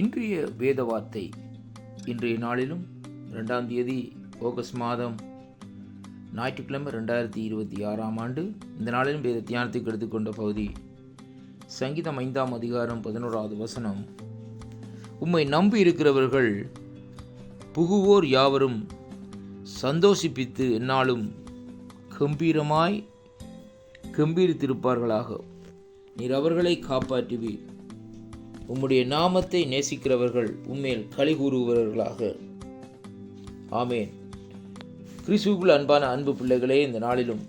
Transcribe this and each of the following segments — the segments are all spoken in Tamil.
இன்றைய வேத வார்த்தை இன்றைய நாளிலும் 2ஆம் தேதி ஆகஸ்ட் மாதம் ஞாயிற்றுக்கிழமை 2026ஆம் ஆண்டு. இந்த நாளிலும் வேத தியானத்துக்கு எடுத்துக்கொண்ட பகுதி சங்கீதம் 5ஆம் அதிகாரம் 11வது வசனம். உம்மை நம்பி இருக்கிறவர்கள் புகுவோர் யாவரும் சந்தோஷிப்பித்து எந்நாளும் கம்பீரித்திருப்பார்களாக. நீர் அவர்களை காப்பாற்றுவீர். உம்முடைய நாமத்தை நேசிக்கிறவர்கள் உம்மேல் களி கூறுபவர்களாக. ஆமேன். கிறிஸ்துவுக்குள் அன்பான அன்பு பிள்ளைகளே, இந்த நாளிலும்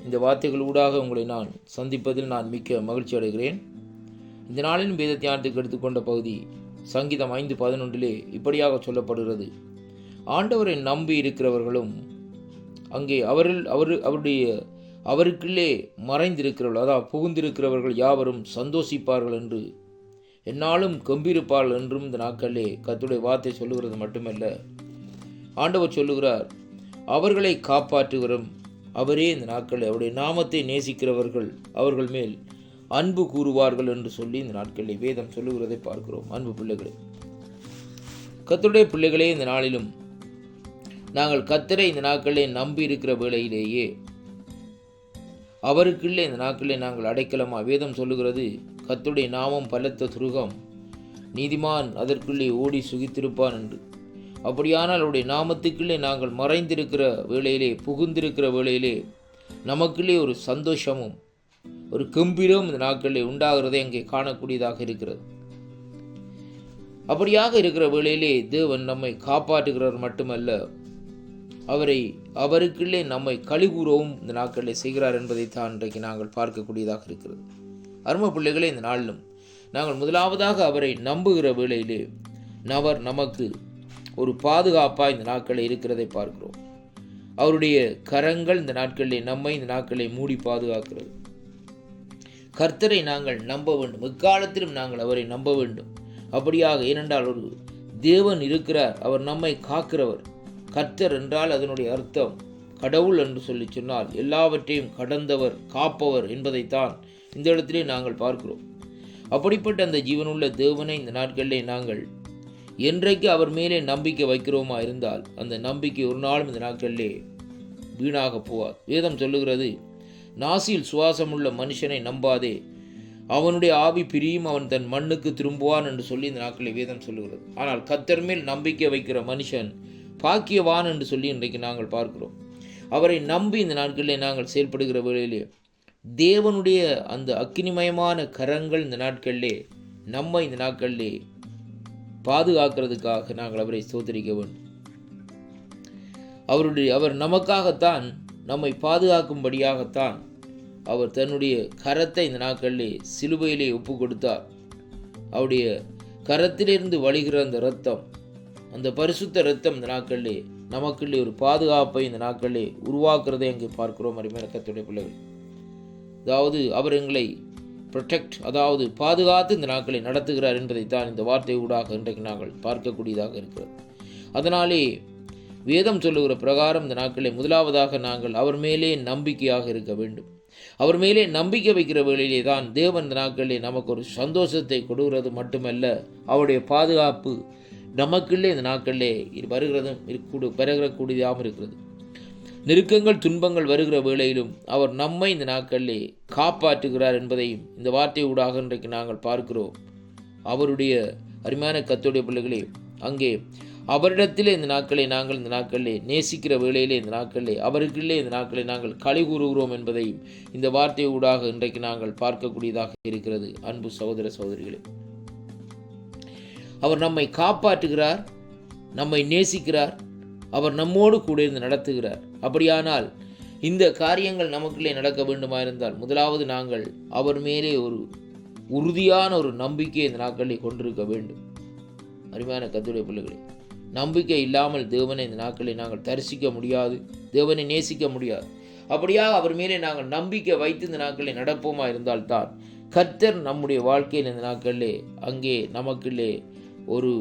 இந்த வார்த்தைகளூடாக உங்களை நான் சந்திப்பதில் நான் மிக்க மகிழ்ச்சி அடைகிறேன். இந்த நாளிலும் வேத தியானத்துக்கு எடுத்துக்கொண்ட பகுதி சங்கீதம் 5:11 இப்படியாக சொல்லப்படுகிறது. ஆண்டவரை நம்பி இருக்கிறவர்களும் அங்கே அவருக்குள்ளே மறைந்திருக்கிறவர்கள், அதாவது புகுந்திருக்கிறவர்கள் யாவரும் சந்தோஷிப்பார்கள் என்று, எந்நாளும் கம்பீரிப்பார்கள் என்றும் இந்த நாட்களிலே கர்த்தருடைய வார்த்தை சொல்லுகிறது மட்டுமல்ல, ஆண்டவர் சொல்லுகிறார், அவர்களை காப்பாற்றுகிறோம் அவரே இந்த நாட்களில் அவருடைய நாமத்தை நேசிக்கிறவர்கள் அவர்கள் மேல் அன்பு கூறுவார்கள் என்று சொல்லி இந்த நாட்களிலே வேதம் சொல்லுகிறதை பார்க்கிறோம். அன்பு பிள்ளைகளே, கர்த்தருடைய பிள்ளைகளே, இந்த நாளிலும் நாங்கள் கர்த்தரை இந்த நாட்களிலே நம்பி இருக்கிற வேளையிலேயே அவருக்குள்ளே இந்த நாட்களிலே நாங்கள் அடைக்கலமா. வேதம் சொல்லுகிறது, கர்த்தருடைய நாமம் பலத்த துருகம், நீதிமான் அதற்குள்ளே ஓடி சுகித்திருப்பான் என்று. அப்படியானால் அவருடைய நாமத்துக்குள்ளே நாங்கள் மறைந்திருக்கிற வேளையிலே, புகுந்திருக்கிற வேளையிலே நமக்குள்ளே ஒரு சந்தோஷமும் ஒரு கம்பீரமும் இந்த நாட்களிலே உண்டாகிறதை அங்கே காணக்கூடியதாக இருக்கிறது. அப்படியாக இருக்கிற வேளையிலே தேவன் நம்மை காப்பாற்றுகிறவர் மட்டுமல்ல, அவருக்குள்ளே நம்மை களி கூறவும் இந்த நாட்களிலே செய்கிறார் என்பதைத்தான் இன்றைக்கு நாங்கள் பார்க்கக்கூடியதாக இருக்கிறது. அருமை பிள்ளைகளே, இந்த நாளிலும் நாங்கள் முதலாவதாக அவரை நம்புகிற வேளையிலே அவர் நமக்கு ஒரு பாதுகாப்பாக இந்த நாட்களில் இருக்கிறதை பார்க்கிறோம். அவருடைய கரங்கள் இந்த நாட்களிலே நம்மை இந்த நாட்களை மூடி பாதுகாக்கிறது. கர்த்தரை நாங்கள் நம்ப வேண்டும், எக்காலத்திலும் நாங்கள் அவரை நம்ப வேண்டும். அப்படியாக, ஏனென்றால் ஒரு தேவன் இருக்கிறார், அவர் நம்மை காக்கிறவர். கர்த்தர் என்றால் அதனுடைய அர்த்தம் கடவுள் என்று சொல்லி சொன்னால் எல்லாவற்றையும் கடந்தவர், காப்பவர் என்பதைத்தான் இந்த இடத்திலே நாங்கள் பார்க்கிறோம். அப்படிப்பட்ட அந்த ஜீவனுள்ள தேவனை இந்த நாட்களிலே நாங்கள் என்றைக்கு அவர் மேலே நம்பிக்கை வைக்கிறோமா இருந்தால் அந்த நம்பிக்கை ஒரு நாளும் இந்த நாட்களிலே வீணாக போவார். வேதம் சொல்லுகிறது, நாசியில் சுவாசமுள்ள மனுஷனை நம்பாதே, அவனுடைய ஆவி பிரியும், அவன் தன் மண்ணுக்கு திரும்புவான் என்று சொல்லி இந்த நாட்களிலே வேதம் சொல்லுகிறது. ஆனால் கர்த்தர் மேல் நம்பிக்கை வைக்கிற மனுஷன் பாக்கியவான் என்று சொல்லி இன்றைக்கு நாங்கள் பார்க்கிறோம். அவரை நம்பி இந்த நாட்களிலே நாங்கள் செயல்படுகிற வேளையிலே தேவனுடைய அந்த அக்கினிமயமான கரங்கள் இந்த நாட்களிலே நம்மை இந்த நாட்களிலே பாதுகாக்கிறதுக்காக நாங்கள் அவரை ஸ்தோத்திரிக்க வேண்டும். அவர் நமக்காகத்தான், நம்மை பாதுகாக்கும்படியாகத்தான் அவர் தன்னுடைய கரத்தை இந்த நாட்களிலே சிலுவையிலே ஒப்பு கொடுத்தார். அவருடைய கரத்திலிருந்து வழிகிற அந்த இரத்தம், அந்த பரிசுத்த இரத்தம் இந்த நாட்களிலே நமக்குள்ளே ஒரு பாதுகாப்பை இந்த நாட்களிலே உருவாக்குறதை அங்கே பார்க்கிறோம். அருமையான கர்த்தருடைய பிள்ளைகள், அதாவது அவர் எங்களை ப்ரொடெக்ட், அதாவது பாதுகாத்து இந்த நாட்களை நடத்துகிறார் என்பதைத்தான் இந்த வார்த்தை ஊடாக இன்றைக்கு நாங்கள் பார்க்கக்கூடியதாக இருக்கிறது. அதனாலே வேதம் சொல்லுகிற பிரகாரம் இந்த நாட்களை முதலாவதாக நாங்கள் அவர் மேலே நம்பிக்கையாக இருக்க வேண்டும். அவர் மேலே நம்பிக்கை வைக்கிற வேளையிலே தான் தேவன் இந்த நாட்களிலே நமக்கு ஒரு சந்தோஷத்தை கொடுக்கிறது மட்டுமல்ல, அவருடைய பாதுகாப்பு நமக்குள்ளே இந்த நாட்களிலே பெறக்கூடியதாகவும் இருக்கிறது. நெருக்கங்கள் துன்பங்கள் வருகிற வேளையிலும் அவர் நம்மை இந்த நாட்களிலே காப்பாற்றுகிறார் என்பதையும் இந்த வார்த்தை ஊடாக இன்றைக்கு நாங்கள் பார்க்கிறோம். அவருடைய அருமையான கர்த்தருடைய பிள்ளைகளே, அங்கே அவரிடத்திலே இந்த நாட்களை நாங்கள் இந்த நாட்களிலே நேசிக்கிற வேளையிலே இந்த நாட்களிலே அவருக்குள்ளே இந்த நாட்களை நாங்கள் களி கூறுகிறோம் என்பதையும் இந்த வார்த்தை ஊடாக இன்றைக்கு நாங்கள் பார்க்கக்கூடியதாக இருக்கிறது. அன்பு சகோதர சகோதரிகளே, அவர் நம்மை காப்பாற்றுகிறார், நம்மை நேசிக்கிறார், அவர் நம்மோடு கூட இருந்து நடத்துகிறார். அப்படியானால் இந்த காரியங்கள் நமக்குள்ளே நடக்க வேண்டுமா இருந்தால் முதலாவது நாங்கள் அவர் மேலே ஒரு உறுதியான ஒரு நம்பிக்கையை இந்த நாட்களில் கொண்டிருக்க வேண்டும். அருமையான கர்த்தருடைய பிள்ளைகளே, நம்பிக்கை இல்லாமல் தேவனை இந்த நாட்களில் நாங்கள் தரிசிக்க முடியாது, தேவனை நேசிக்க முடியாது. அப்படியாக அவர் மேலே நாங்கள் நம்பிக்கை வைத்து இந்த நாட்களில் நடப்போமா இருந்தால்தான் கர்த்தர் நம்முடைய வாழ்க்கையில் இந்த நாட்களிலே அங்கே நமக்குள்ளே ஒரு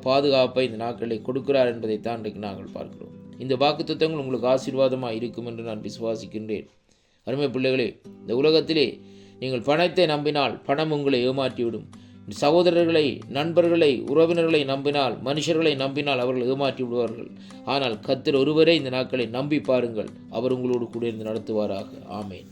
பாதுகாப்பை இந்த நாட்களை கொடுக்கிறார் என்பதைத்தான் இன்றைக்கு நாங்கள் பார்க்கிறோம். இந்த வாக்குத்தத்தங்கள் உங்களுக்கு ஆசீர்வாதமாக இருக்கும் என்று நான் விசுவாசிக்கின்றேன். அருமை பிள்ளைகளே, இந்த உலகத்திலே நீங்கள் பணத்தை நம்பினால் பணம் உங்களை ஏமாற்றிவிடும். சகோதரர்களை, நண்பர்களை, உறவினர்களை நம்பினால், மனுஷர்களை நம்பினால் அவர்கள் ஏமாற்றி விடுவார்கள். ஆனால் கர்த்தர் ஒருவரே இந்த நாட்களை நம்பி பாருங்கள். அவர் உங்களோடு கூட இருந்து நடத்துவாராக. ஆமேன்.